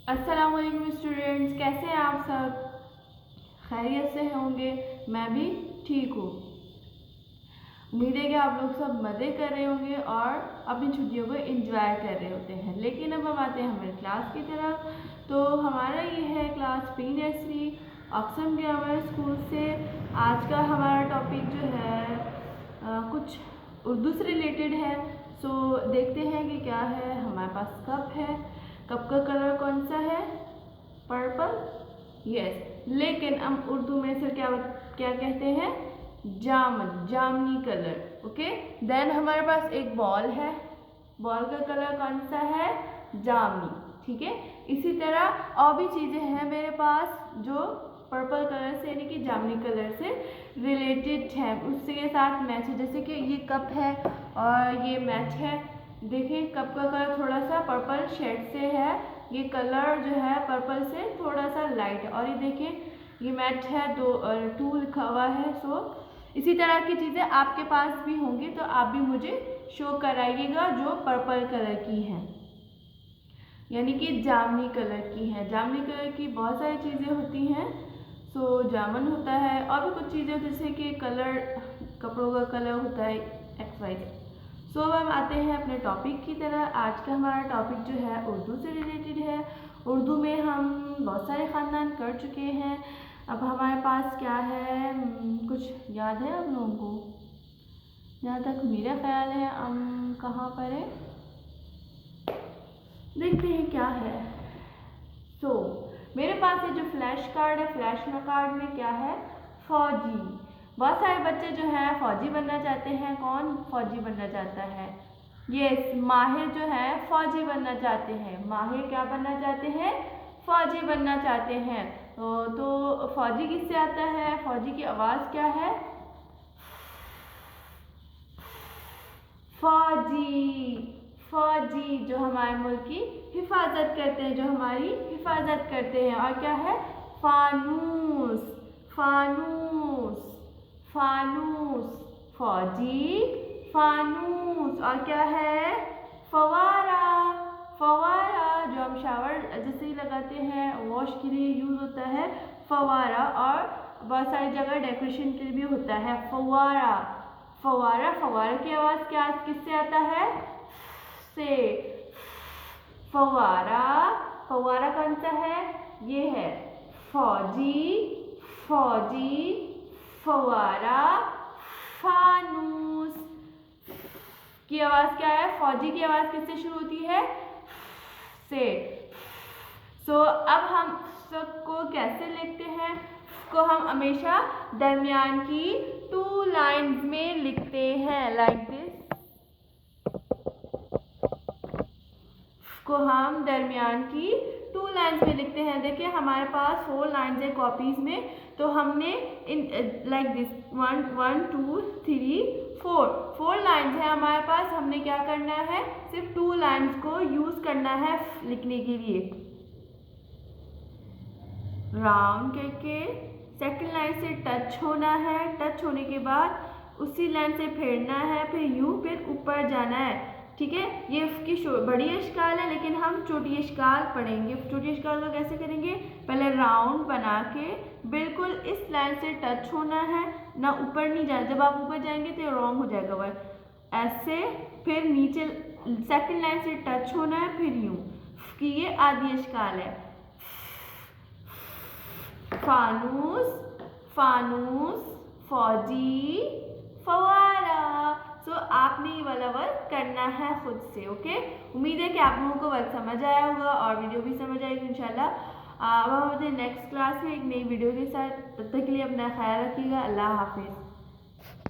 अस्सलाम वालेकुम स्टूडेंट्स, कैसे हैं आप सब? खैरियत से होंगे। मैं भी ठीक हूँ। उम्मीद है कि आप लोग सब मज़े कर रहे होंगे और अपनी छुट्टियों को एंजॉय कर रहे होते हैं। लेकिन अब हम आते हैं हमारे क्लास की तरफ। तो हमारा ये है क्लास प्री नर्सरी ऑक्सम ग्रामर स्कूल से। आज का हमारा टॉपिक जो है कुछ उर्दू से रिलेटेड है। सो देखते हैं कि क्या है। हमारे पास कप है। कप का कलर कौन सा है? पर्पल। यस। लेकिन हम उर्दू में से क्या क्या कहते हैं? जामन, जामनी कलर। ओके। देन हमारे पास एक बॉल है। बॉल का कलर कौन सा है? जामनी। ठीक है। इसी तरह और भी चीज़ें हैं मेरे पास जो पर्पल कलर से यानी कि जामनी कलर से रिलेटेड है, उसके साथ मैच है। जैसे कि ये कप है और ये मैच है। देखिए कप का कलर थोड़ा सा पर्पल शेड से है, ये कलर जो है पर्पल से थोड़ा सा लाइट है। और ये देखिए ये मैच है, 2 लिखा हुआ है। सो इसी तरह की चीज़ें आपके पास भी होंगी तो आप भी मुझे शो कराइएगा जो पर्पल कलर की हैं, यानी कि जामनी कलर की है। जामनी कलर की बहुत सारी चीज़ें होती हैं। सो जामन होता है और भी कुछ चीज़ें जैसे कि कलर, कपड़ों का कलर होता है XY। सो अब हम आते हैं अपने टॉपिक की तरह। आज का हमारा टॉपिक जो है उर्दू से रिलेटेड है। उर्दू में हम बहुत सारे ख़ानदान कर चुके हैं। अब हमारे पास क्या है, कुछ याद है आप लोगों को? जहाँ तक मेरा ख्याल है हम कहाँ पर है, देखते हैं क्या है। सो मेरे पास ये जो फ्लैश कार्ड है, फ्लैश कार्ड में क्या है? फौजी। बहुत सारे बच्चे जो हैं फौजी बनना चाहते हैं। कौन फौजी बनना चाहता है? यस, माहिर जो है फौजी बनना चाहते हैं। माहिर क्या बनना चाहते हैं? फौजी बनना चाहते हैं। तो फौजी किससे आता है? फौजी की आवाज़ क्या है? फौजी। फौजी जो हमारे मुल्क की हिफाजत करते हैं, जो हमारी हिफाजत करते हैं। और क्या है? फानूस। फानूस। फानूस। फौजी, फानूस। और क्या है? फवारा। फवारा जो हम शावर जैसे ही लगाते हैं, वॉश के लिए यूज़ होता है फवारा। और बहुत सारी जगह डेकोरेशन के लिए भी होता है फवारा। फवारा। फवारा की आवाज़ क्या किससे आता है? से। फवारा। फवारा कौन सा है? ये है फौजी। फौजी। फवारा। फानूस की आवाज़ क्या है? फौजी की आवाज़ किससे शुरू होती है? से। सो अब हम सबको कैसे लिखते हैं? को हम हमेशा दरमियान की 2 लाइन्स में लिखते हैं, लाइक दिस। को हम दरमियान की 2 लाइन्स में लिखते हैं। देखिए हमारे पास 4 लाइन्स है कॉपीज में, तो हमने इन लाइक दिस 1 2 3 4 लाइन्स है हमारे पास। हमने क्या करना है? सिर्फ 2 लाइन्स को यूज़ करना है लिखने के लिए। राउंड करके सेकंड लाइन से टच होना है। टच होने के बाद उसी लाइन से फेरना है, फिर यूँ, फिर ऊपर जाना है। ठीक है। ये इसकी बड़ी अश्काल है, लेकिन हम छोटी अश्काल पढ़ेंगे। छोटी अश्काल को कैसे करेंगे? पहले राउंड बना के बिल्कुल इस लाइन से टच होना है, ना ऊपर नहीं जाना। जब आप ऊपर जाएंगे तो रॉन्ग हो जाएगा वर्ड। ऐसे फिर नीचे सेकंड लाइन से टच होना है, फिर यूँ कि ये आधी अश्काल है। फानूस। फानूस। फौजी। फवारा। सो आपने ये वाला वर्क करना है खुद से। ओके। उम्मीद है कि आप लोगों को वर्क समझ आया होगा और वीडियो भी समझ आएगी इंशाल्लाह। अब हम अपने नेक्स्ट क्लास में एक नई वीडियो के साथ, तब तक के लिए अपना ख्याल रखिएगा। अल्लाह हाफिज़।